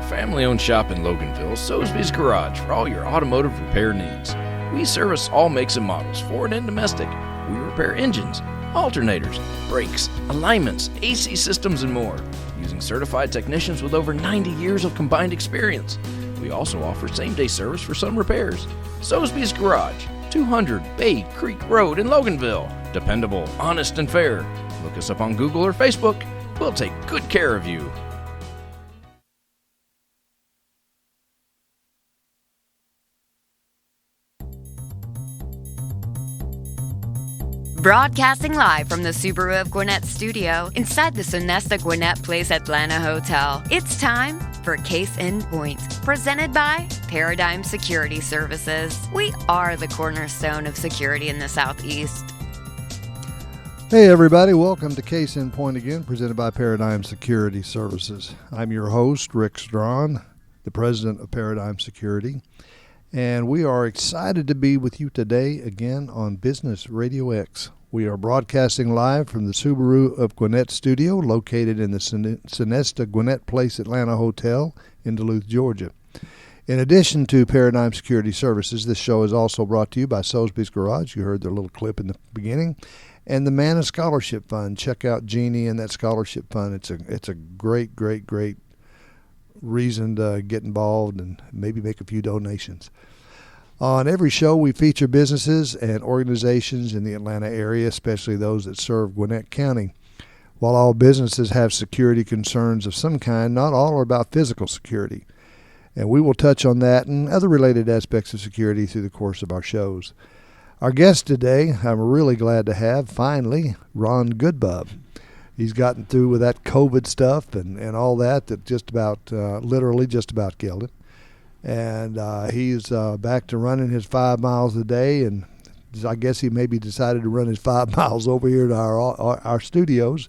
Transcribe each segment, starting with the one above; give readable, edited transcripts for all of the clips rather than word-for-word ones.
family-owned shop in Loganville, Soesby's Garage, for all your automotive repair needs. We service all makes and models, foreign and domestic. We repair engines, alternators, brakes, alignments, AC systems, and more, using certified technicians with over 90 years of combined experience. We also offer same-day service for some repairs. Soesby's Garage, 200 Bay Creek Road in Loganville. Dependable, honest, and fair. Look us up on Google or Facebook. We'll take good care of you. Broadcasting live from the Subaru of Gwinnett studio inside the Sonesta Gwinnett Place Atlanta Hotel. It's time for Case in Point, presented by Paradigm Security Services. We are the cornerstone of security in the Southeast. Hey everybody, welcome to Case in Point again, presented by Paradigm Security Services. I'm your host, Rick Strawn, the president of Paradigm Security, and we are excited to be with you today again on Business RadioX. We are broadcasting live from the Subaru of Gwinnett studio, located in the Sonesta Gwinnett Place Atlanta Hotel in Duluth, Georgia. In addition to Paradigm Security Services, this show is also brought to you by Soesby's Garage. You heard their little clip in the beginning. And the Manna Scholarship Fund. Check out Jeannie and that scholarship fund. It's a great reason to get involved and maybe make a few donations. On every show, we feature businesses and organizations in the Atlanta area, especially those that serve Gwinnett County. While all businesses have security concerns of some kind, not all are about physical security. And we will touch on that and other related aspects of security through the course of our shows. Our guest today, I'm really glad to have, finally, Ron Goodbub. He's gotten through with that COVID stuff and all that just about, literally just about killed him. And he's back to running his 5 miles a day, and I guess he maybe decided to run his 5 miles over here to our studios.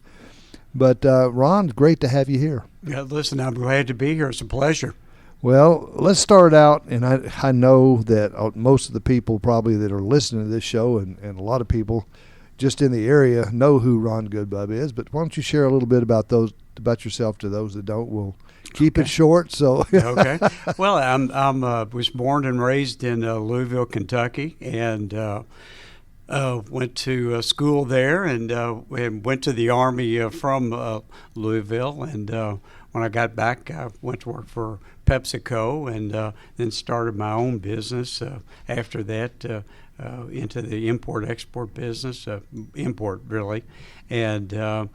But Ron, great to have you here. Yeah, listen, I'm glad to be here. It's a pleasure. Well, let's start out, and I know that most of the people probably that are listening to this show and a lot of people just in the area know who Ron Goodbub is, but why don't you share a little bit about yourself to those that don't? We'll keep it short. So Okay. Well, I was born and raised in Louisville, Kentucky, and went to school there and went to the Army from Louisville, and when I got back, I went to work for PepsiCo and then started my own business after that into the import-export business, import really, and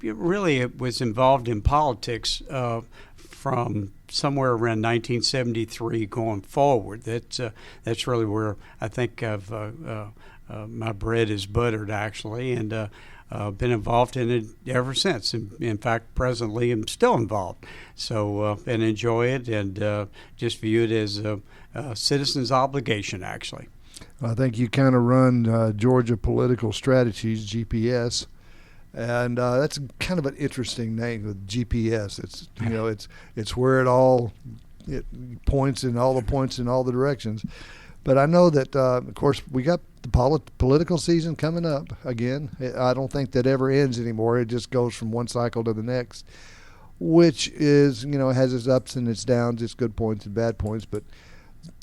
really it was involved in politics from somewhere around 1973 going forward. That's really where I think my bread is buttered actually, and been involved in it ever since. In fact, presently I'm still involved. So, and enjoy it and just view it as a citizen's obligation, actually. I think you kind of run Georgia Political Strategies, GPS, and that's kind of an interesting name with GPS. It's it's where it points in all the points in all the directions. But I know that, of course, we got the political season coming up again. I don't think that ever ends anymore. It just goes from one cycle to the next, which is, has its ups and its downs, its good points and bad points. But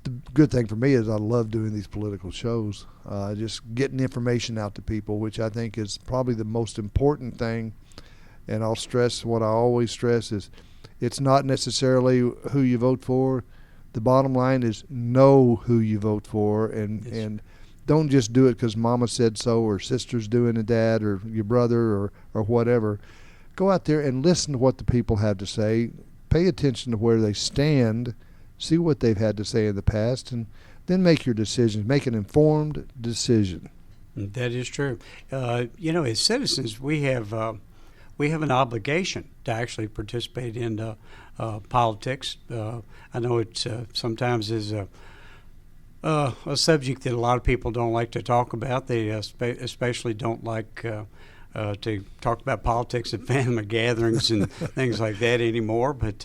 the good thing for me is I love doing these political shows, just getting information out to people, which I think is probably the most important thing. And I'll stress what I always stress is it's not necessarily who you vote for. The bottom line is know who you vote for, and don't just do it because mama said so or sister's doing it, dad or your brother or whatever. Go out there and listen to what the people have to say. Pay attention to where they stand. See what they've had to say in the past, and then make your decisions. Make an informed decision. That is true. As citizens, we have an obligation to actually participate in politics. I know it sometimes is a subject that a lot of people don't like to talk about. They especially don't like to talk about politics at family gatherings and things like that anymore. But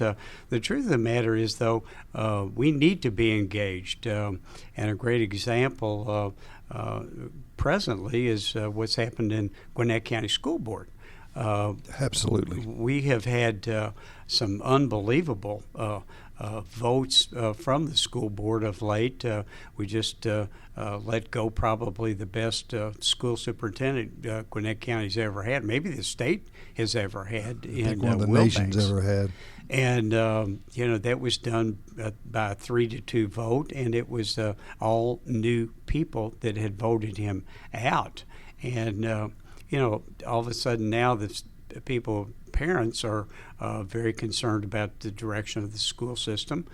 the truth of the matter is, though, we need to be engaged. And a great example presently is what's happened in Gwinnett County School Board. Absolutely. We have had some unbelievable votes from the school board of late. We just let go probably the best school superintendent Gwinnett County's ever had, maybe the state has ever had. I think one of the nation's ever had. And, that was done by a 3-2 vote, and it was all new people that had voted him out. And, all of a sudden now the parents are very concerned about the direction of the school system,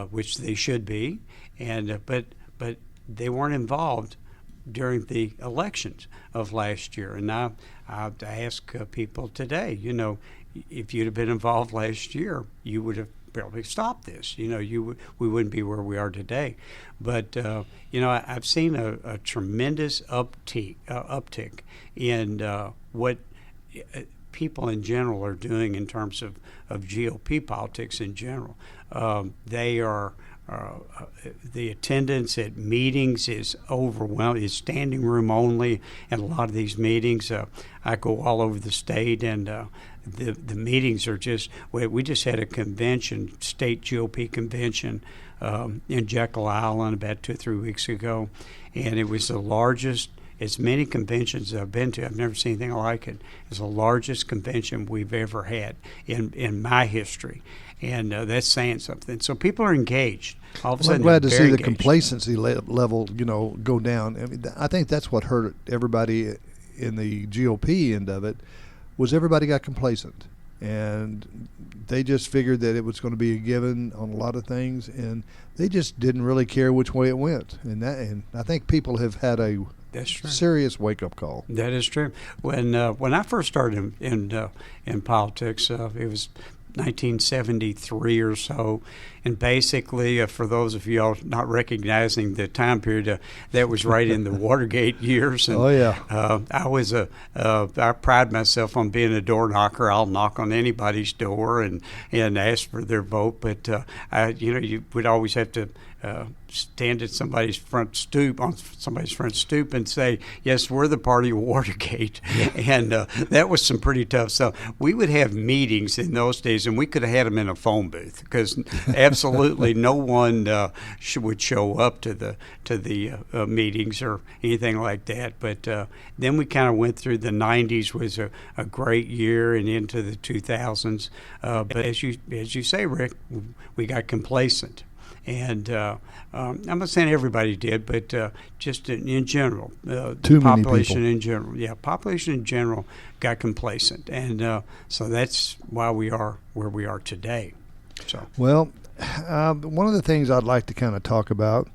which they should be, and but they weren't involved during the elections of last year. And I ask people today, if you'd have been involved last year, you would have probably stopped this. We wouldn't be where we are today. But I've seen a tremendous uptick in what people in general are doing in terms of GOP politics in general. They are the attendance at meetings is overwhelming. It's standing room only at a lot of these meetings. I go all over the state, and the meetings are just. We just had a convention, state GOP convention, in Jekyll Island about 2 or 3 weeks ago, and it was the largest. As many conventions I've been to, I've never seen anything like it. It's the largest convention we've ever had in my history, and that's saying something. So people are engaged. All of a sudden, I'm glad to see the engaged. complacency level, go down. I mean, I think that's what hurt everybody in the GOP end of it, was everybody got complacent, and they just figured that it was going to be a given on a lot of things, and they just didn't really care which way it went. And I think people have had a serious wake-up call. That is true. When I first started in politics, it was 1973 or so, and basically, for those of you all not recognizing the time period, that was right in the Watergate years. And, oh yeah. I pride myself on being a door knocker. I'll knock on anybody's door and ask for their vote, but you would always have to stand at somebody's front stoop and say, yes, we're the party of Watergate. Yeah. And that was some pretty tough stuff. We would have meetings in those days, and we could have had them in a phone booth, because absolutely no one would show up to the meetings or anything like that. But then we kind of went through the 90s was a great year, and into the 2000s. But as you say, Rick, we got complacent. And I'm not saying everybody did, but just in general, Too many population people. in general, population in general got complacent, and so that's why we are where we are today. So, well, one of the things I'd like to kind of talk about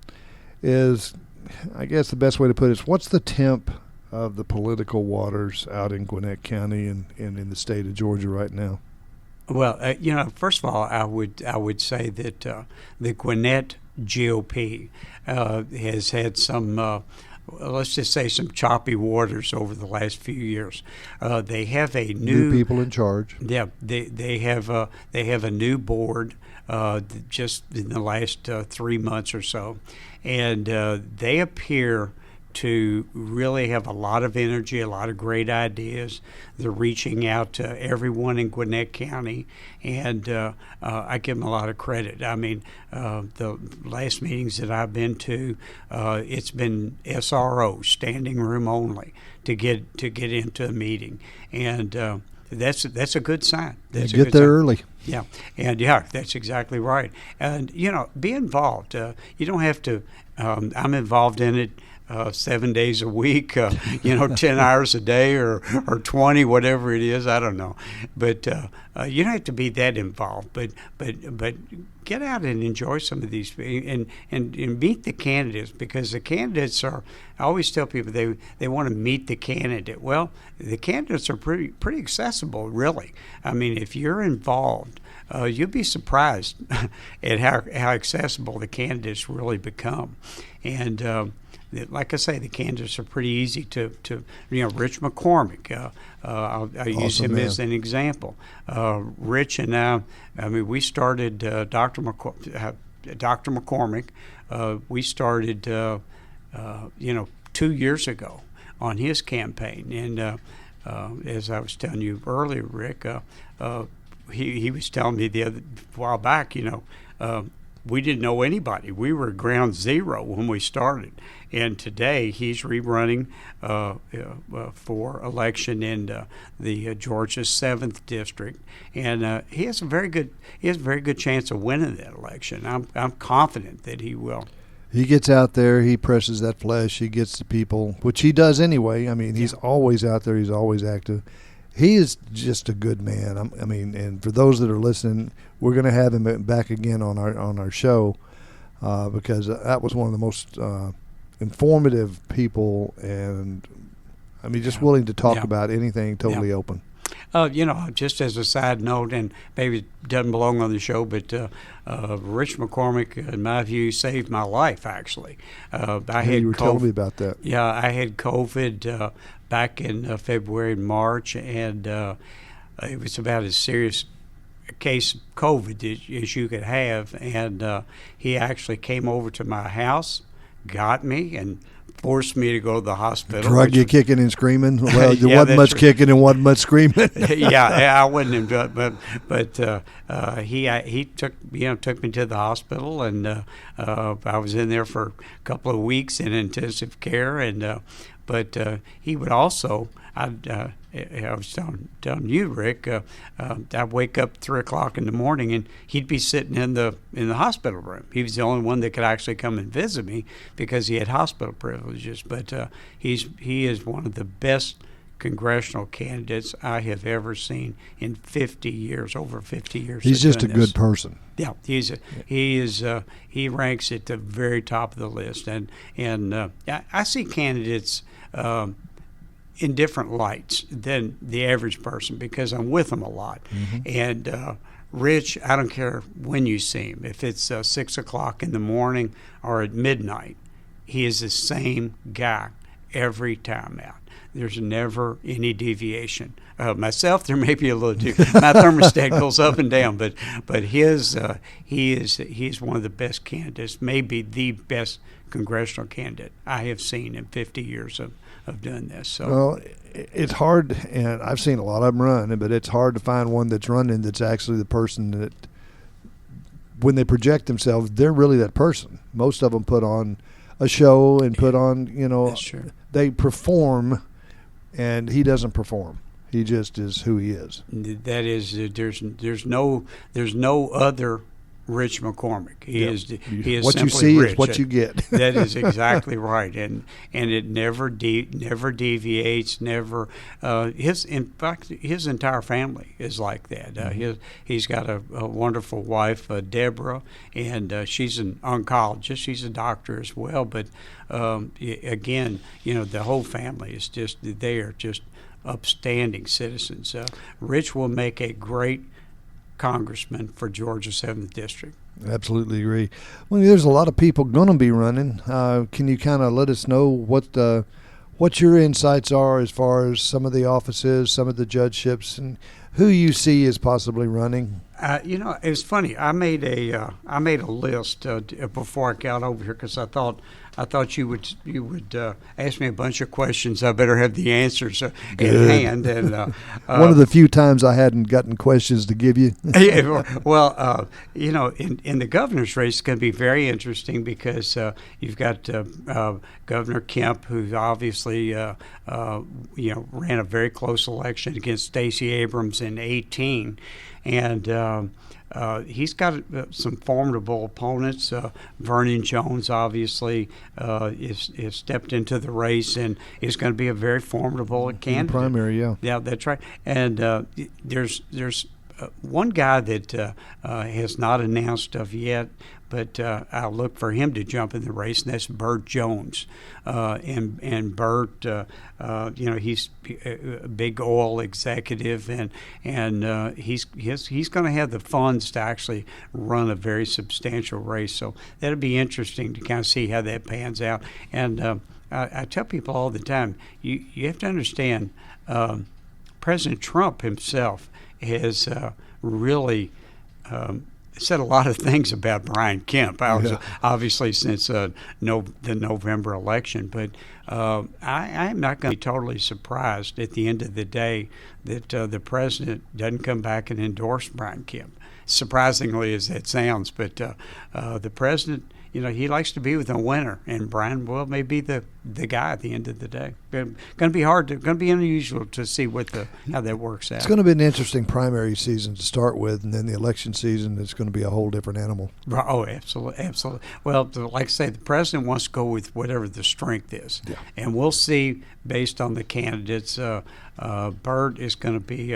is, I guess the best way to put it is, what's the temp of the political waters out in Gwinnett County and in the state of Georgia right now? Well, first of all, I would say that the Gwinnett GOP has had some, let's just say, some choppy waters over the last few years. They have a new people in charge. Yeah, they have a new board just in the last 3 months or so, and they appear to really have a lot of energy, a lot of great ideas. They're reaching out to everyone in Gwinnett County, and I give them a lot of credit. I mean, the last meetings that I've been to, it's been SRO, standing room only, to get into a meeting, and that's a good sign. Get there early. Yeah, and that's exactly right. And be involved. You don't have to. I'm involved in it 7 days a week, 10 hours a day or 20, whatever it is. I don't know, but you don't have to be that involved. But get out and enjoy some of these and meet the candidates, because the candidates are. I always tell people they want to meet the candidate. Well, the candidates are pretty accessible, really. I mean, if you're involved, you'll be surprised at how accessible the candidates really become, and. Like I say, the candidates are pretty easy to Rich McCormick. I'll use him as an example. Rich and I mean, we started Dr. McCormick. We started, 2 years ago on his campaign, and as I was telling you earlier, Rick, he was telling me a while back, we didn't know anybody. We were ground zero when we started. And today he's rerunning for election in the Georgia 7th District. And he has a very good chance of winning that election. I'm confident that he will. He gets out there, he presses that flesh, he gets the people, which he does anyway. I mean, he's always out there, he's always active. He is just a good man. And for those that are listening, we're going to have him back again on our show because that was one of the most informative people, and just willing to talk about anything, totally open. Just as a side note, and maybe it doesn't belong on the show, but Rich McCormick, in my view, saved my life, actually. You were telling me about that. Yeah, I had COVID back in February and March, and it was about as serious a case of COVID as you could have. And he actually came over to my house, got me, and forced me to go to the hospital. Drug you kicking and screaming? Well, there wasn't much kicking and wasn't much screaming. Yeah, I wasn't, but he took me to the hospital, and I was in there for a couple of weeks in intensive care, and but he would also. I was telling you, Rick. I'd wake up 3 o'clock in the morning, and he'd be sitting in the hospital room. He was the only one that could actually come and visit me because he had hospital privileges. But he is one of the best congressional candidates I have ever seen in 50 years, over 50 years. He's just a good person. Yeah, he ranks at the very top of the list, and I see candidates in different lights than the average person because I'm with them a lot. Mm-hmm. And Rich, I don't care when you see him, if it's 6 o'clock in the morning or at midnight, he is the same guy every time out. There's never any deviation. Myself, there may be a little. My thermostat goes up and down, but he's one of the best candidates, maybe the best congressional candidate I have seen in 50 years of doing this. So. Well, it's hard, and I've seen a lot of them run, but it's hard to find one that's running that's actually the person that, when they project themselves, they're really that person. Most of them put on a show and put on, That's true. They perform, and he doesn't perform. He just is who he is. That is, there's no other Rich McCormick. He is what simply you see Rich. Is what you get. That is exactly right, and it never deviates. Never. In fact, his entire family is like that. He's got a wonderful wife, Deborah, and she's an oncologist. She's a doctor as well. But again, the whole family is they are just upstanding citizens. Rich will make a great congressman for Georgia 7th District. Absolutely agree. Well, there's a lot of people going to be running. Can you kind of let us know what your insights are as far as some of the offices, some of the judgeships, and who you see as possibly running? It's funny. I made a list before I got over here because I thought you would ask me a bunch of questions. I better have the answers in hand. And one of the few times I hadn't gotten questions to give you. Well, in the governor's race, it's going to be very interesting because you've got Governor Kemp, who obviously ran a very close election against Stacey Abrams in 2018, and he's got some formidable opponents. Vernon Jones obviously is stepped into the race and is going to be a very formidable candidate. Primary, yeah. Yeah, that's right. And there's one guy that has not announced of yet, but I'll look for him to jump in the race, and that's Burt Jones. And Burt, he's a big oil executive, and he's going to have the funds to actually run a very substantial race. So that'll be interesting to kind of see how that pans out. And I tell people all the time, you have to understand, President Trump himself has really said a lot of things about Brian Kemp, obviously since the November election. But I'm not going to be totally surprised at the end of the day that the president doesn't come back and endorse Brian Kemp. Surprisingly as that sounds, but the president, he likes to be with a winner, and Brian may be the guy at the end of the day. Going to be going to be unusual to see how that works out. It's going to be an interesting primary season to start with, and then the election season is going to be a whole different animal. Oh, absolutely, absolutely. Well, like I say, the president wants to go with whatever the strength is, and we'll see based on the candidates. Burt is going to be.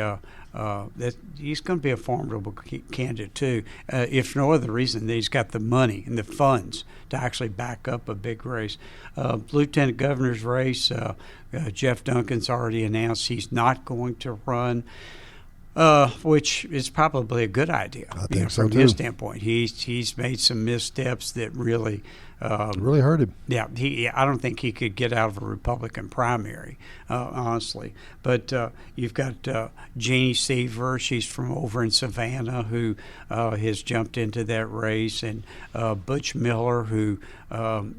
He's going to be a formidable candidate too, if for no other reason that he's got the money and the funds to actually back up a big race. Lieutenant governor's race, Jeff Duncan's already announced he's not going to run, which is probably a good idea. I think so from too. His standpoint. He's made some missteps that really hurt him. Yeah, I don't think he could get out of a Republican primary, honestly. But you've got Jeannie Seaver. She's from over in Savannah, who has jumped into that race, and Butch Miller, who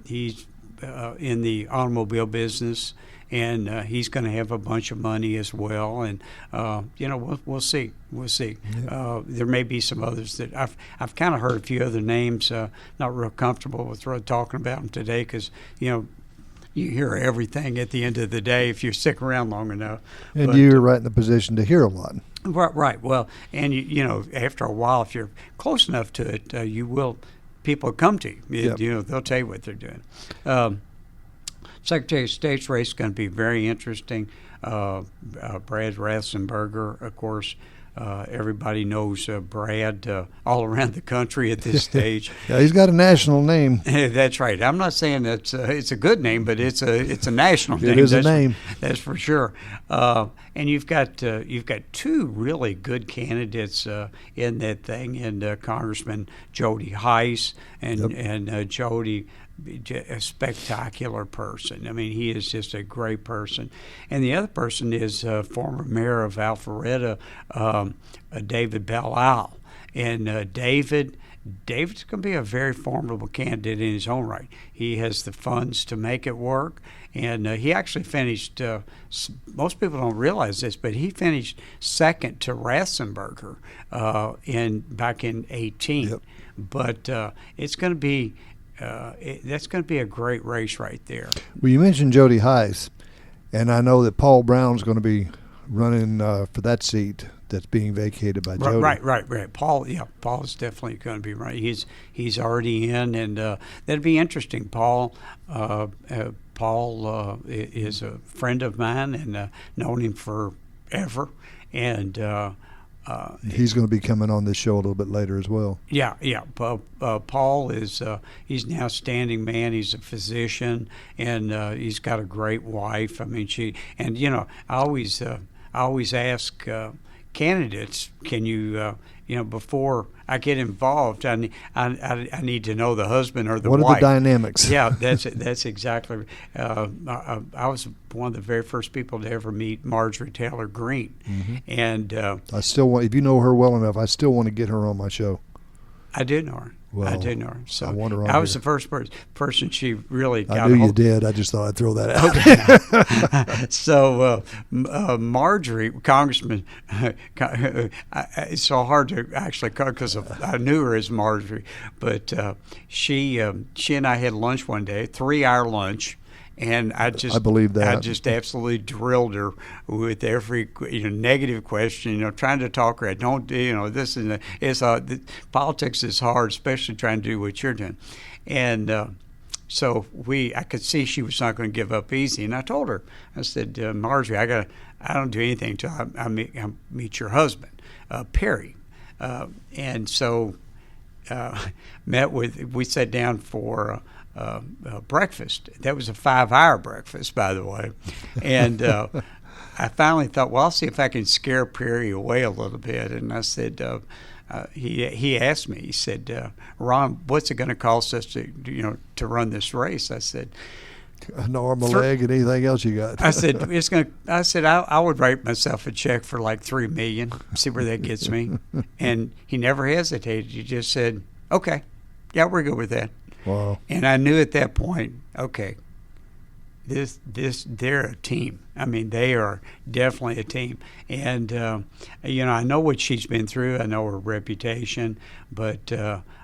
he's in the automobile business, and he's going to have a bunch of money as well. And we'll see. We'll see. Yeah. There may be some others that I've kind of heard a few other names. Not real comfortable with talking about them today because you hear everything at the end of the day if you stick around long enough. And you're right in the position to hear a lot. Right. Well, and after a while, if you're close enough to it, people come to you. Yep. They'll tell you what they're doing. Secretary of State's race is going to be very interesting. Brad Raffensperger, of course. Everybody knows Brad all around the country at this stage. Yeah, he's got a national name. That's right. I'm not saying that it's a good name, but it's a national name. It is a name. That's for sure. And you've got two really good candidates in that thing, and Congressman Jody Heiss and Jody. A spectacular person. I mean, he is just a great person. And the other person is former mayor of Alpharetta, David Belle. And David's going to be a very formidable candidate in his own right. He has the funds to make it work. And he actually finished, most people don't realize this, but he finished second to Raffensperger back in 2018. Yep. But it's going to be that's going to be a great race right there. Well, you mentioned Jody Heiss, and I know that Paul Brown's going to be running for that seat that's being vacated by Jody. Right. Paul is definitely going to be right. He's already in, and that'd be interesting. Paul is a friend of mine, and known him forever, and. He's going to be coming on this show a little bit later as well. Yeah. Paul is he's now standing man. He's a physician, and he's got a great wife. I mean, I always ask candidates, can you before I get involved, I need to know the husband or the wife. What are the dynamics? Yeah, that's exactly. I was one of the very first people to ever meet Marjorie Taylor Greene, and I still want. If you know her well enough, I still want to get her on my show. I did know her. Well, I did know her. So I want her on I was here. the first person she really got. I knew you did. I just thought I'd throw that out. Okay. So Marjorie, Congressman, it's so hard to actually call because I knew her as Marjorie, but she and I had lunch one day, 3-hour lunch. And I believe that. I just absolutely drilled her with every negative question. Trying to talk her. Don't this is politics is hard, especially trying to do what you're doing. And so I could see she was not going to give up easy. And I told her, I said, Marjorie, I don't do anything until I meet your husband, Perry. And so we sat down for. Breakfast. That was a 5-hour breakfast, by the way. And I finally thought, well, I'll see if I can scare Perry away a little bit. And I said, he asked me, he said, Ron, what's it going to cost us to run this race? I said, An arm, a leg, and anything else you got. I said I would write myself a check for like $3 million, see where that gets me. And he never hesitated. He just said, "Okay, yeah, we're good with that." Wow. And I knew at that point, okay, they're a team. I mean, they are definitely a team. And I know what she's been through. I know her reputation, but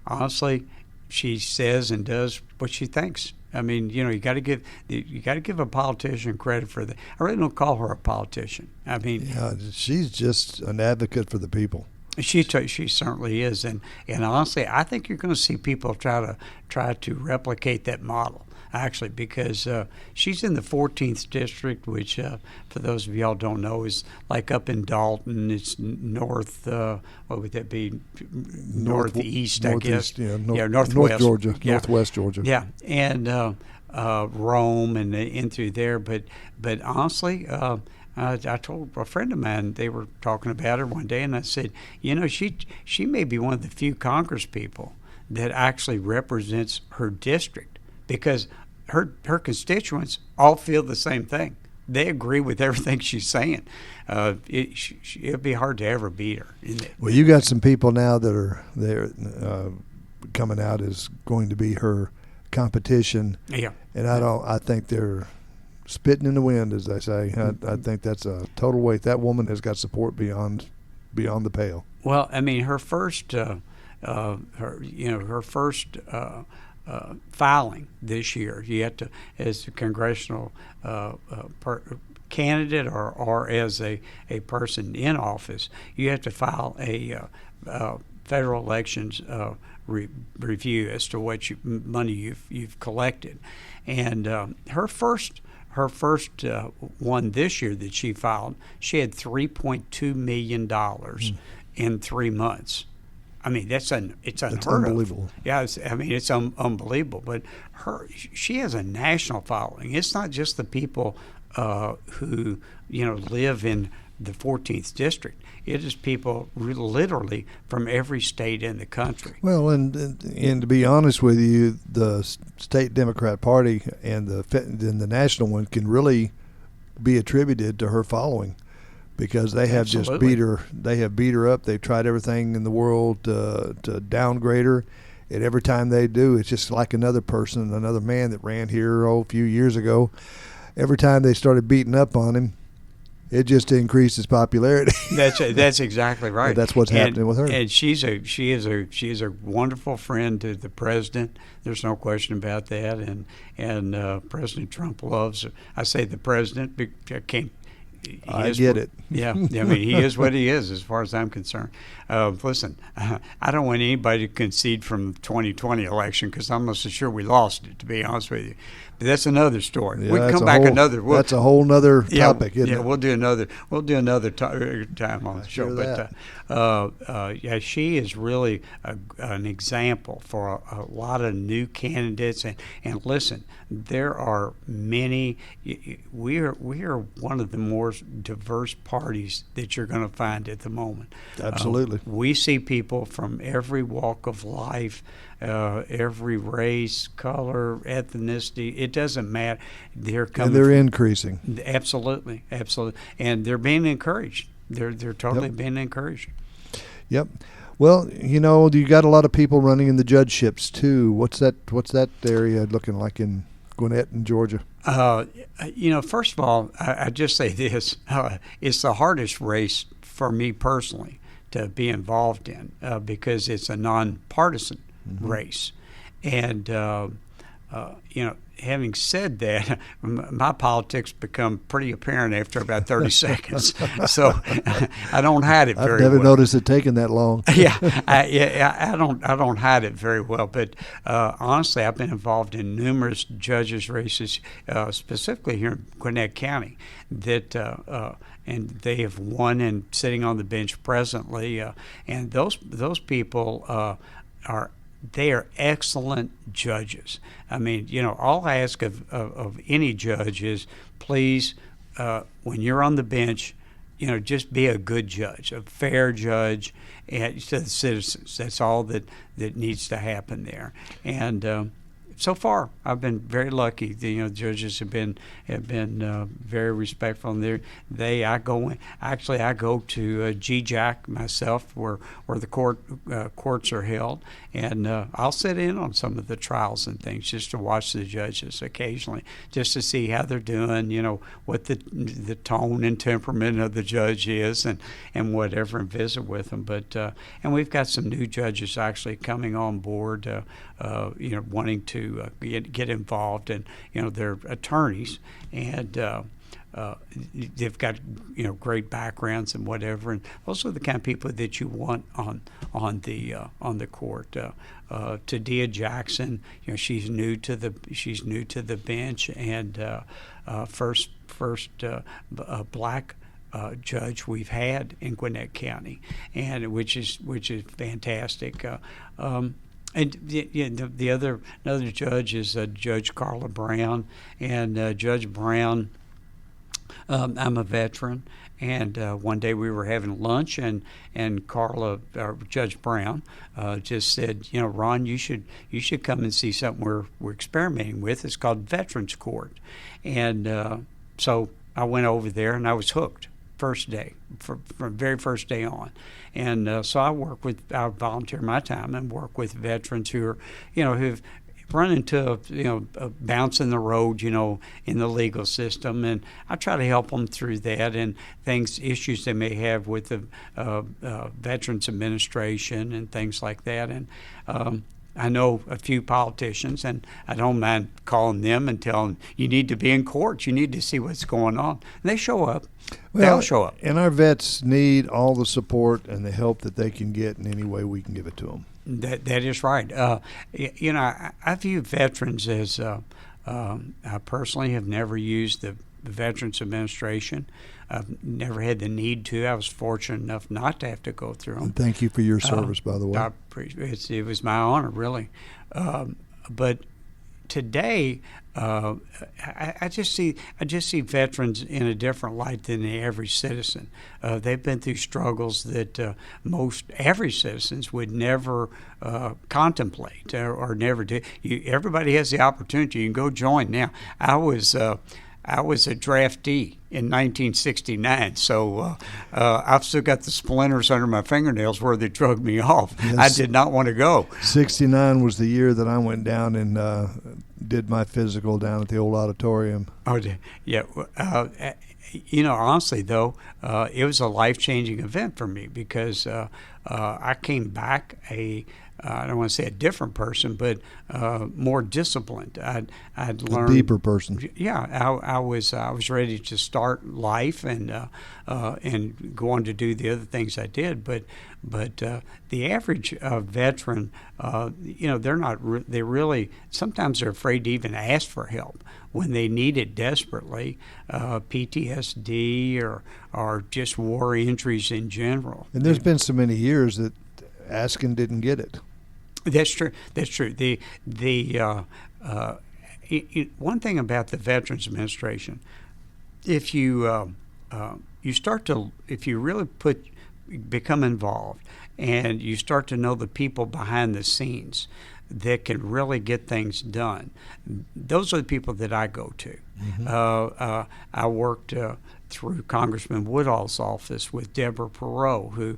honestly, she says and does what she thinks. I mean, you got to give a politician credit for that. I really don't call her a politician. I mean, yeah, she's just an advocate for the people. She certainly is, and honestly, I think you're going to see people try to replicate that model. Actually, because she's in the 14th district, which, for those of y'all who don't know, is like up in Dalton. It's north. What would that be? Northeast, I guess. Yeah, northwest. North Georgia, yeah. Northwest Georgia. Yeah, and Rome and in through there. But honestly, I told a friend of mine, they were talking about her one day, and I said, she may be one of the few Congress people that actually represents her district, because her constituents all feel the same thing. They agree with everything she's saying. It'd be hard to ever beat her. Well, you got some people now that are there coming out as going to be her competition. Yeah. And I think they're spitting in the wind, as they say. I think that's a total waste. That woman has got support beyond the pale. Well, I mean, her first filing this year, you have to, as a congressional candidate or as a person in office, you have to file a federal elections review as to what money you've collected, and her first one this year that she filed, she had $3.2 million in 3 months. I mean, it's unheard unbelievable. of. Yeah, it's unbelievable. But she has a national following. It's not just the people who live in the 14th district. It is people literally from every state in the country. Well, and to be honest with you, the state Democrat Party and the national one can really be attributed to her following, because they have just beat her. They have beat her up. They've tried everything in the world to downgrade her, and every time they do, it's just like another man that ran here a few years ago. Every time they started beating up on him, it just increased his popularity. That's exactly right. But that's what's happening with her. And she is a wonderful friend to the president. There's no question about that. And President Trump loves her. I say the president. I get it. Yeah, I mean, he is what he is as far as I'm concerned. Listen, I don't want anybody to concede from the 2020 election, because I'm almost sure we lost it, to be honest with you. But that's another story. Yeah, We can come back that's a whole nother topic, isn't it? We'll do another time on the show. But she is really an example for a lot of new candidates. And listen, there are many. We are one of the more diverse parties that you're going to find at the moment. Absolutely. We see people from every walk of life, every race, color, ethnicity. It doesn't matter. They're coming. And they're increasing. Absolutely, and they're being encouraged. They're totally being encouraged. Yep. Well, you got a lot of people running in the judgeships too. What's that area looking like in Gwinnett and Georgia? First of all, I just say this: it's the hardest race for me personally to be involved in, because it's a nonpartisan race, and having said that, my politics become pretty apparent after about 30 seconds. So I don't hide it very well. I've never noticed it taking that long. I don't hide it very well. But honestly, I've been involved in numerous judges' races, specifically here in Gwinnett County, that and they have won and sitting on the bench presently. And those people they are excellent judges. I mean, all I ask of any judge is, please, when you're on the bench, just be a good judge, a fair judge, and to the citizens. That's all that needs to happen there. And so far, I've been very lucky. The judges have been very respectful. And I go to GJAC myself, where the courts are held, and I'll sit in on some of the trials and things just to watch the judges occasionally, just to see how they're doing. What the tone and temperament of the judge is, and whatever, and visit with them. But and we've got some new judges actually coming on board. Wanting to get involved, and they're attorneys, and they've got great backgrounds and whatever, and those are the kind of people that you want on the court. Tadia Jackson, she's new to the bench, and first black judge we've had in Gwinnett County, and which is fantastic. And another judge is Judge Carla Brown, and Judge Brown, I'm a veteran, and one day we were having lunch, and Judge Brown just said, Ron, you should come and see something we're experimenting with. It's called Veterans Court, and so I went over there and I was hooked. First day, from very first day on, and so I volunteer my time and work with veterans who are, who've run into bounce in the road, in the legal system, and I try to help them through that and issues they may have with the Veterans Administration and things like that, and I know a few politicians, and I don't mind calling them and telling them, you need to be in court. You need to see what's going on. And they show up. They'll show up. And our vets need all the support and the help that they can get in any way we can give it to them. That is right. I view veterans as, I personally have never used the Veterans Administration. I've never had the need to. I was fortunate enough not to have to go through them. And thank you for your service, by the way. I appreciate it. It was my honor, really. But today, I just see veterans in a different light than the average citizen. They've been through struggles that most average citizens would never contemplate or never do. Everybody has the opportunity. You can go join now. I was a draftee in 1969, so I've still got the splinters under my fingernails where they drugged me off. Yes. I did not want to go. 69 was the year that I went down and did my physical down at the old auditorium. Oh, yeah. Honestly, though, it was a life-changing event for me because I came back I don't want to say a different person, but more disciplined. I'd learned a deeper person. Yeah, I was ready to start life and go on to do the other things I did. But the average veteran, they really sometimes they're afraid to even ask for help when they need it desperately, PTSD or just war injuries in general. And there's been so many years that asking didn't get it. That's true. One thing about the Veterans Administration, if you really become involved and you start to know the people behind the scenes that can really get things done, those are the people that I go to. Mm-hmm. I worked through Congressman Woodall's office with Deborah Perot, who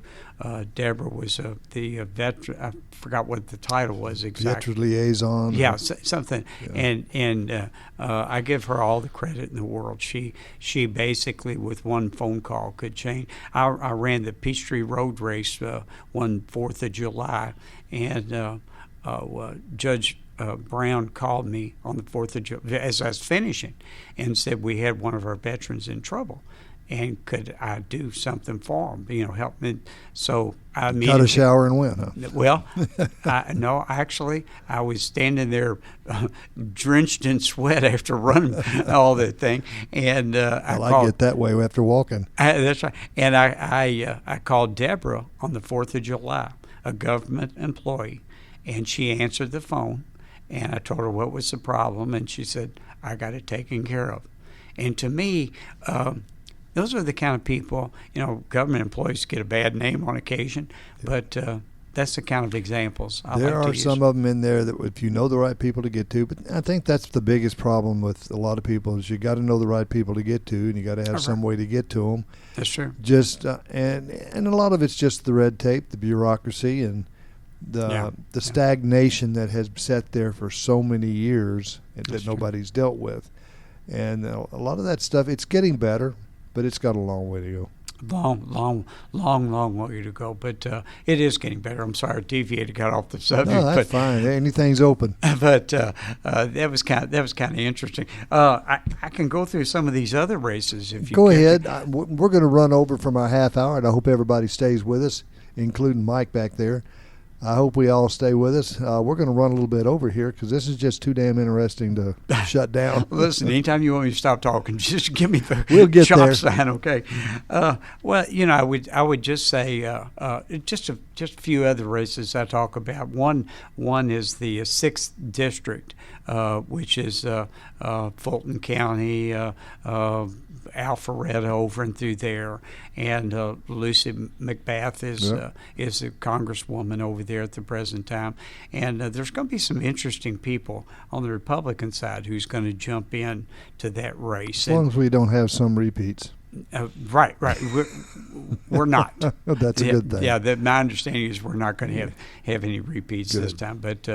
Deborah was the veteran. I forgot what the title was exactly. Veteran liaison. Yeah, something. Yeah. And I give her all the credit in the world. She basically, with one phone call, could change. I ran the Peachtree Road Race one 4th of July, and Judge Brown called me on the 4th of July as I was finishing and said we had one of our veterans in trouble and could I do something for him, help me. So I got a shower and went, huh? Well, no, actually, I was standing there drenched in sweat after running all that thing. And I get that way after walking. That's right. And I called Deborah on the 4th of July, a government employee, and she answered the phone. And I told her what was the problem, and she said, I got it taken care of. And to me, those are the kind of people, government employees get a bad name on occasion, but that's the kind of examples I There like to are use. some of them in there that if you know the right people to get to, but I think that's the biggest problem with a lot of people is you got to know the right people to get to, and you got to have some way to get to them. That's true. Just and a lot of it's just the red tape, the bureaucracy, and the stagnation that has sat there for so many years that nobody's dealt with. And a lot of that stuff, it's getting better, but it's got a long way to go. Long way to go, but it is getting better. I'm sorry, I deviated, got off the subject. No, that's fine. Anything's open. But that was kind of interesting. I can go through some of these other races if you go care. ahead. We're going to run over from our half hour, and I hope everybody stays with us, including Mike back there. I hope we all stay with us. We're going to run a little bit over here because this is just too damn interesting to shut down. Listen, anytime you want me to stop talking, just give me the We'll get chop there. sign, okay? Well, I would just say just a few other races I talk about. One is the 6th District, which is Fulton County, Alpharetta over and through there, and Lucy McBath is a congresswoman over there at the present time, and there's going to be some interesting people on the Republican side who's going to jump in to that race. As long as we don't have some repeats. Right. We're not. That's a good thing. Yeah, my understanding is we're not going to have any repeats this time, but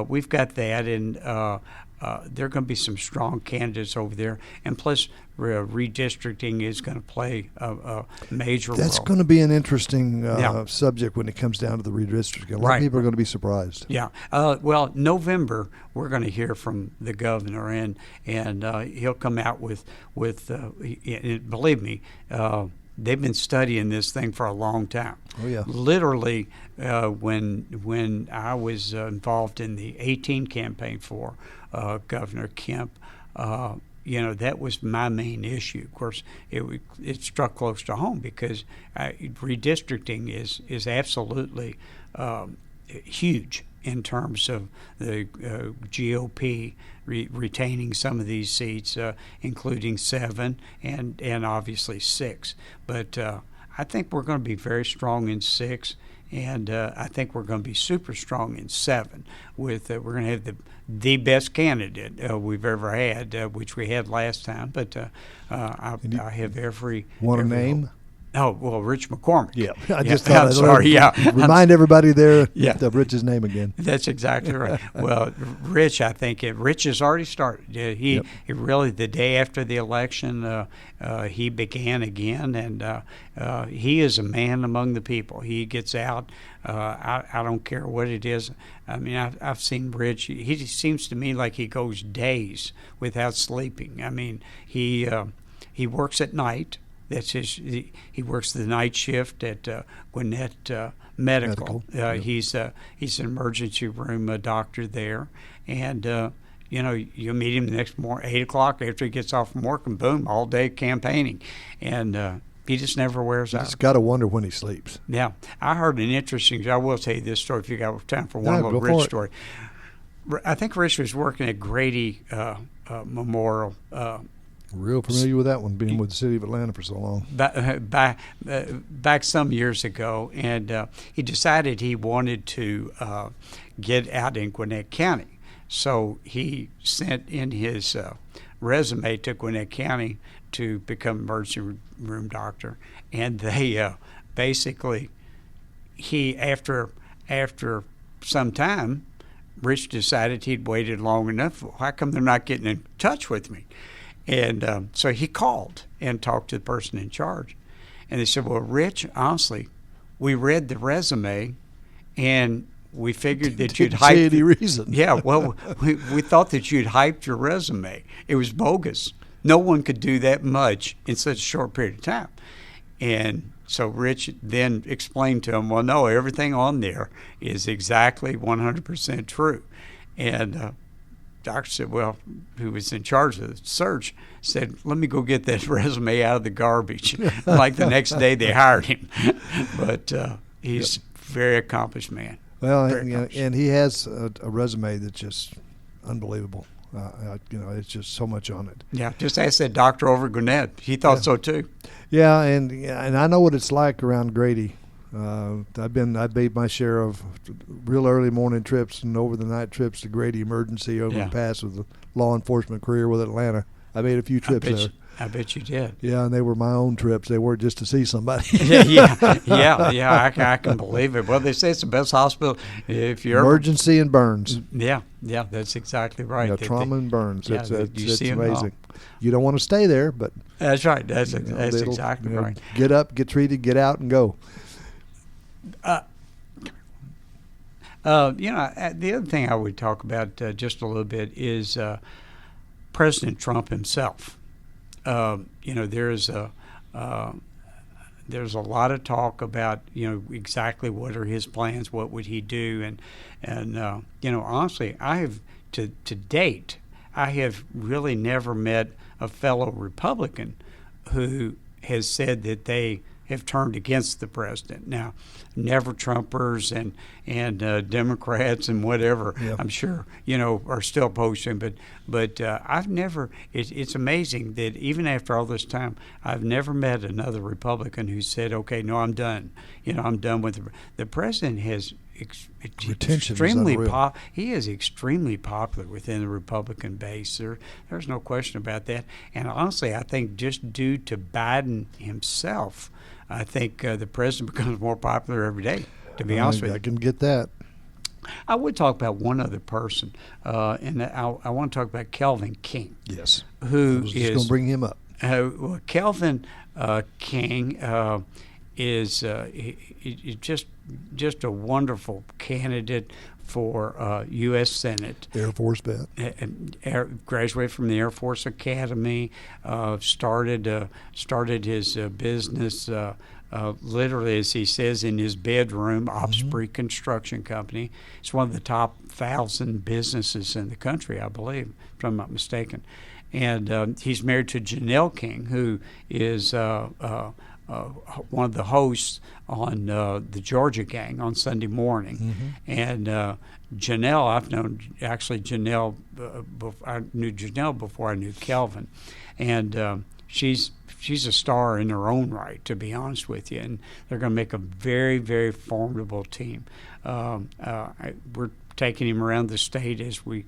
we've got that, and there are going to be some strong candidates over there, and plus redistricting is going to play a major role. That's going to be an interesting subject when it comes down to the redistricting. A lot of people are going to be surprised. Yeah. Well, November we're going to hear from the governor, and he'll come out with believe me, they've been studying this thing for a long time. Oh yeah. Literally, when I was involved in the 2018 campaign for Governor Kemp, that was my main issue. Of course, it struck close to home because redistricting is absolutely huge in terms of the GOP retaining some of these seats, including 7 and obviously 6. But I think we're going to be very strong in 6. And I think we're going to be super strong in 7. We're going to have the best candidate we've ever had, which we had last time. But I have every. Want a name? Hope. Oh, well, Rich McCormick. Yeah, I just thought I'm sorry. Remind everybody there of Rich's name again. That's exactly right. Well, Rich, I think Rich has already started. He really, the day after the election, he began again, and he is a man among the people. He gets out. I don't care what it is. I mean, I've seen Rich. He seems to me like he goes days without sleeping. I mean, he works at night. That's he works the night shift at Gwinnett Medical. He's an emergency room doctor there, and you meet him the next morning, 8 o'clock after he gets off from work, and boom, all day campaigning, and he just never wears out. You just got to wonder when he sleeps. Yeah, I heard an interesting. I will tell you this story if you got time for one little Rich story. I think Rich was working at Grady Memorial. Real familiar with that one, being with the city of Atlanta for so long. Back some years ago, and he decided he wanted to get out in Gwinnett County. So he sent in his resume to Gwinnett County to become emergency room doctor. And they basically, after some time, Rich decided he'd waited long enough. How come they're not getting in touch with me? And so he called and talked to the person in charge. And they said, well, Rich, honestly, we read the resume and we figured that you'd hyped any reason. Yeah, well, we thought that you'd hyped your resume. It was bogus. No one could do that much in such a short period of time. And so Rich then explained to him, well, no, everything on there is exactly 100% true. And doctor said, well, who was in charge of the search, said, let me go get that resume out of the garbage. Like the next day they hired him. But he's a very accomplished man. Well, and he has a resume that's just unbelievable. It's just so much on it. Yeah, just ask that doctor over at Gwinnett. He thought so too. Yeah, and I know what it's like around Grady. I've made my share of real early morning trips and over the night trips to Grady Emergency over the pass with the law enforcement career with Atlanta. I made a few trips there. I bet you did. Yeah, and they were my own trips. They weren't just to see somebody. yeah. I can believe it. Well, they say it's the best hospital if you're emergency and burns. Yeah, that's exactly right. Trauma and burns. Yeah, it's amazing. You don't want to stay there, but that's right. That's exactly right. Get up, get treated, get out, and go. The other thing I would talk about just a little bit is President Trump himself. There's a lot of talk about exactly what are his plans, what would he do, and honestly, I have to date, I have really never met a fellow Republican who has said that they have turned against the president. Now, never Trumpers and Democrats and whatever, I'm sure, are still opposed to him. But I've never, it's amazing that even after all this time, I've never met another Republican who said, okay, no, I'm done. I'm done with the president has extremely he is extremely popular within the Republican base. There's no question about that. And honestly, I think just due to Biden himself, I think the president becomes more popular every day, to be honest with you. I can get that. I would talk about one other person, and I want to talk about Kelvin King. Yes. Who I was just going to bring him up. Well, Kelvin King is just a wonderful candidate for U.S. Senate. Air Force vet. Graduated from the Air Force Academy. Started his business literally, as he says, in his bedroom. Osprey Construction Company. It's one of the top 1,000 businesses in the country, I believe, if I'm not mistaken. And he's married to Janelle King, who is one of the hosts on the Georgia Gang on Sunday morning. And Janelle, I've known actually Janelle, I knew Janelle before I knew Kelvin. And she's a star in her own right, to be honest with you. And they're going to make a very, very formidable team. We're taking him around the state as we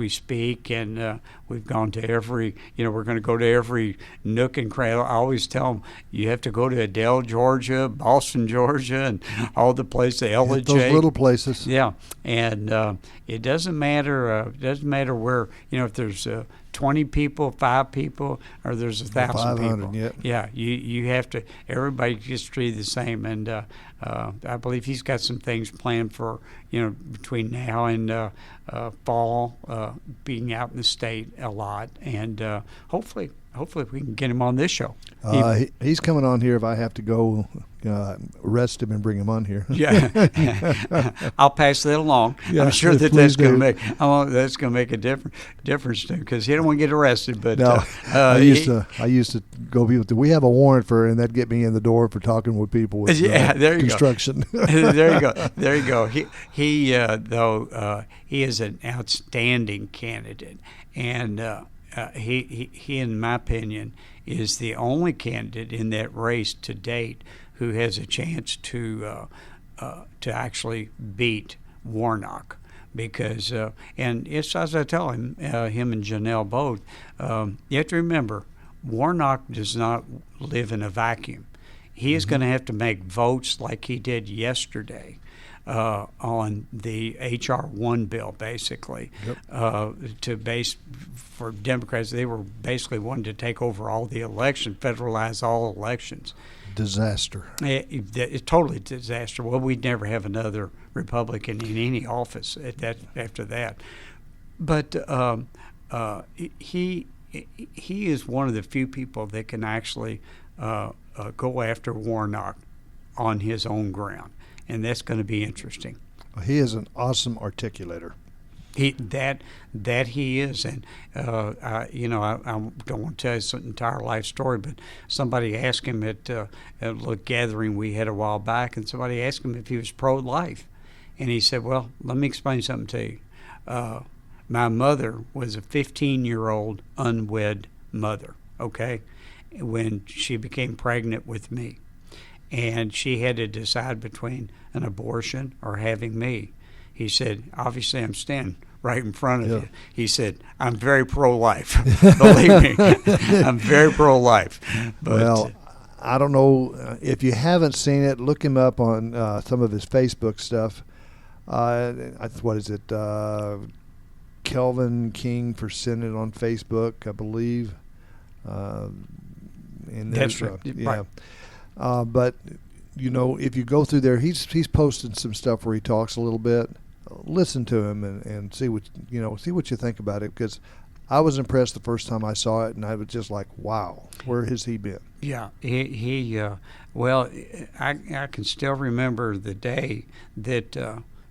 speak, and we've gone to every, we're going to go to every nook and cranny. I always tell them, you have to go to Adele, Georgia, Boston, Georgia, and all the places, LJ. Those little places. Yeah, and it doesn't matter. Where, if there's 20 people, 5 people, or there's 1,000 people. Yeah, you have to. Everybody gets treated the same, and I believe he's got some things planned for between now and fall, being out in the state a lot, and hopefully we can get him on this show. He's coming on here if I have to go arrest him and bring him on here. Yeah, I'll pass that along. Yeah, I'm sure that's going to make a difference to him, because he don't want to get arrested. But no, I used to go be with. We have a warrant for, and that'd get me in the door for talking with people with construction. There you go. He is an outstanding candidate, and he, in my opinion, is the only candidate in that race to date who has a chance to actually beat Warnock. Because and it's, as I tell him and Janelle both, you have to remember, Warnock does not live in a vacuum. He is going to have to make votes like he did yesterday on the H.R. 1 bill, basically. For Democrats, they were basically wanting to take over all the elections, federalize all elections. Disaster. It's totally disaster. Well, we'd never have another Republican in any office after that. But he is one of the few people that can actually go after Warnock on his own ground, and that's going to be interesting. He is an awesome articulator. He is, and I don't want to tell his entire life story, but somebody asked him at a little gathering we had a while back, and somebody asked him if he was pro-life, and he said, "Well, let me explain something to you. My mother was a 15-year-old unwed mother. Okay, when she became pregnant with me, and she had to decide between an abortion or having me. He said, obviously I'm standing right in front of you. He said, I'm very pro-life. Believe me, I'm very pro-life. But, well, I don't know if you haven't seen it. Look him up on some of his Facebook stuff. What is it? Kelvin King for Senate on Facebook, I believe. And that's right. Yeah. But if you go through there, he's posted some stuff where he talks a little bit. Listen to him and see what you think about it, because I was impressed the first time I saw it, and I was just like, wow, where has he been? Yeah, well, I can still remember the day that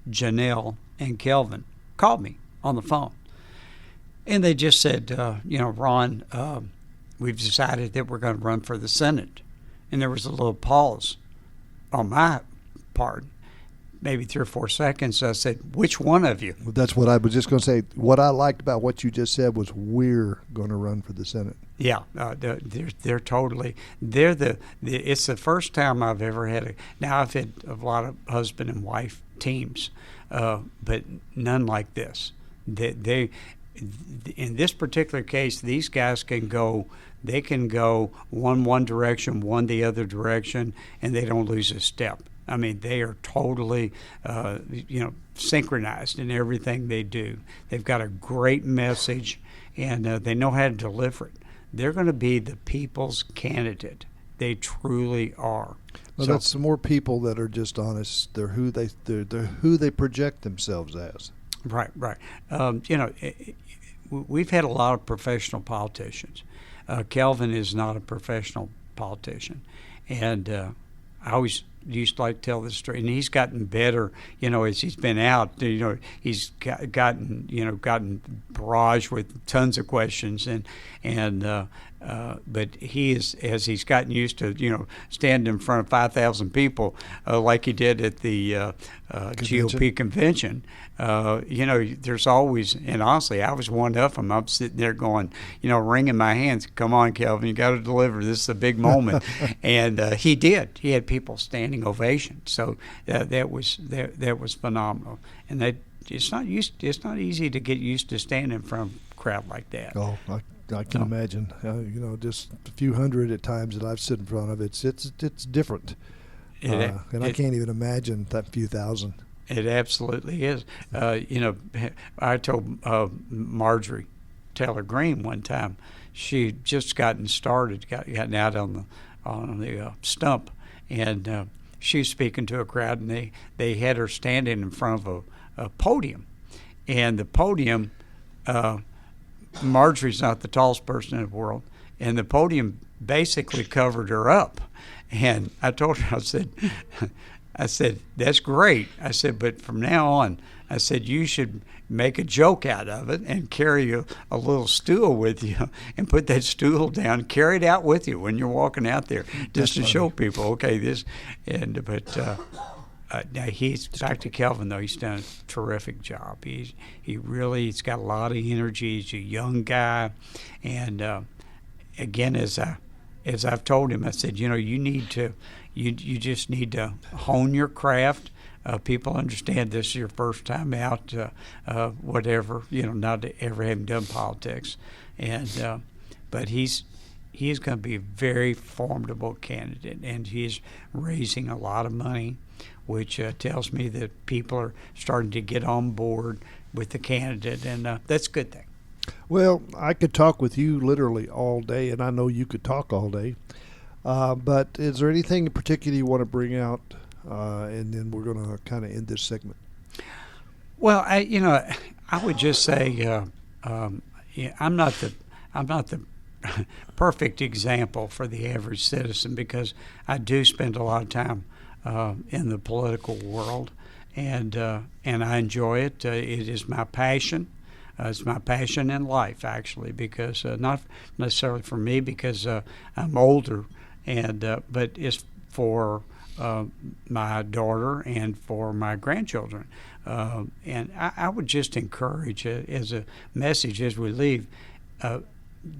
Janelle and Kelvin called me on the phone, and they just said, Ron, we've decided that we're going to run for the Senate. And there was a little pause on my part, maybe 3 or 4 seconds. I said, which one of you? Well, that's what I was just going to say. What I liked about what you just said was we're going to run for the Senate. Yeah, they're totally. It's the first time I've ever had now I've had a lot of husband and wife teams, but none like this. They in this particular case, these guys can go. They can go one direction, one the other direction, and they don't lose a step. I mean, they are totally, synchronized in everything they do. They've got a great message, and they know how to deliver it. They're going to be the people's candidate. They truly are. Well, that's some more people that are just honest. They're who they project themselves as. Right. We've had a lot of professional politicians. Kelvin is not a professional politician, and I always used to like to tell this story. And he's gotten better, as he's been out. He's gotten barraged with tons of questions, but he is, as he's gotten used to, standing in front of 5,000 people like he did at the GOP convention. There's always, and honestly, I was one of them. I'm sitting there going, wringing my hands. Come on, Kelvin, you got to deliver. This is a big moment. And he did. He had people standing ovation. So that was phenomenal. And it's not easy to get used to standing in front of a crowd like that. Oh, I can imagine. Just a few hundred at times that I've stood in front of. It's different. And I can't even imagine that few thousand. It absolutely is. I told Marjorie Taylor Greene one time, she just gotten started, gotten out on the stump, and she was speaking to a crowd, and they had her standing in front of a podium, and the podium, Marjorie's not the tallest person in the world, and the podium basically covered her up. And I told her, I said, that's great. I said, but from now on, I said, you should make a joke out of it and carry a little stool with you and put that stool down, carry it out with you when you're walking out there, just to show people, okay, this. Now he's back to Kelvin, though. He's done a terrific job. He's got a lot of energy. He's a young guy, and again, as I've told him, I said, you just need to hone your craft. People understand this is your first time out, whatever, not ever having done politics, and but he's going to be a very formidable candidate, and he's raising a lot of money, which tells me that people are starting to get on board with the candidate, and that's a good thing. Well, I could talk with you literally all day, and I know you could talk all day. But is there anything in particular you want to bring out, and then we're going to kind of end this segment? Well, I would just say I'm not the perfect example for the average citizen, because I do spend a lot of time in the political world, and I enjoy it. It is my passion. It's my passion in life, actually, because not necessarily for me, because I'm older, but it's for my daughter and for my grandchildren. And I would just encourage, as a message as we leave,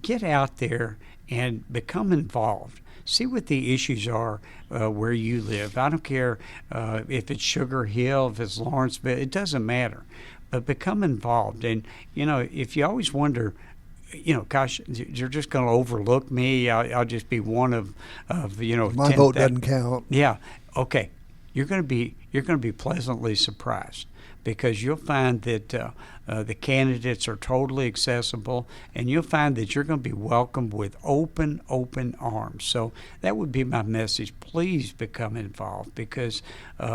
get out there and become involved. see what the issues are where you live. I don't care if it's Sugar Hill, if it's Lawrenceville, it doesn't matter. But become involved. And, if you always wonder, gosh, you're just going to overlook me. I'll just be one of my vote doesn't count. Yeah. Okay. You're going to be pleasantly surprised, because you'll find that the candidates are totally accessible, and you'll find that you're going to be welcomed with open arms. So that would be my message. Please become involved, because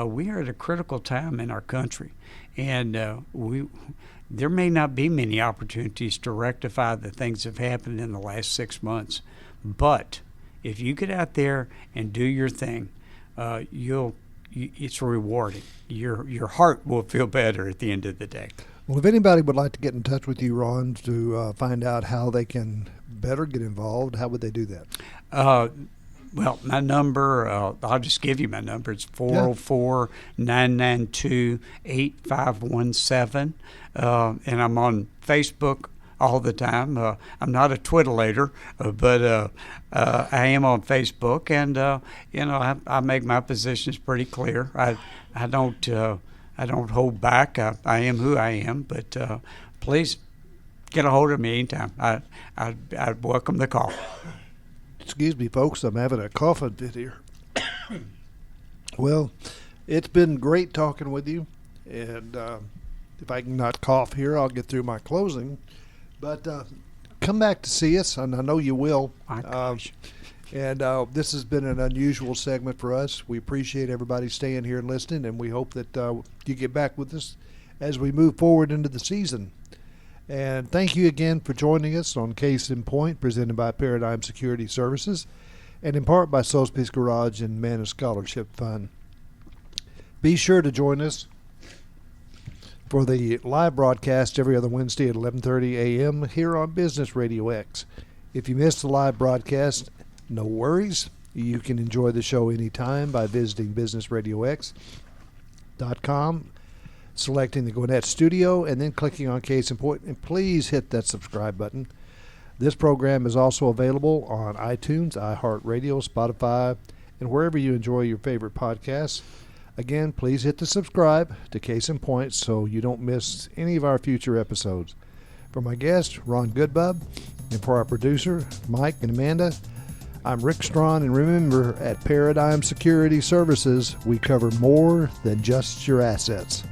we are at a critical time in our country, and there may not be many opportunities to rectify the things that have happened in the last 6 months. But if you get out there and do your thing, it's rewarding. Your heart will feel better at the end of the day. Well, if anybody would like to get in touch with you, Ron, to find out how they can better get involved, how would they do that? Well, my number, I'll just give you my number. It's 404-992-8517. And I'm on Facebook all the time. I'm not a Twitterator, but I am on Facebook, and I make my positions pretty clear. I don't hold back. I am who I am, but please get a hold of me anytime. I'd welcome the call. Excuse me, folks. I'm having a coughing fit here. Well, it's been great talking with you, and if I can not cough here, I'll get through my closing. But come back to see us, and I know you will. And this has been an unusual segment for us. We appreciate everybody staying here and listening, and we hope that you get back with us as we move forward into the season. And thank you again for joining us on Case in Point, presented by Paradigm Security Services, and in part by Sotheby's Garage and Manna Scholarship Fund. Be sure to join us for the live broadcast every other Wednesday at 11:30 a.m. here on Business RadioX. If you missed the live broadcast, no worries. You can enjoy the show anytime by visiting businessradiox.com, selecting the Gwinnett Studio, and then clicking on Case in Point. And please hit that subscribe button. This program is also available on iTunes, iHeartRadio, Spotify, and wherever you enjoy your favorite podcasts. Again, please hit the subscribe to Case in Point so you don't miss any of our future episodes. For my guest, Ron Goodbub, and for our producer, Mike and Amanda, I'm Rick Strawn, and remember, at Paradigm Security Services, we cover more than just your assets.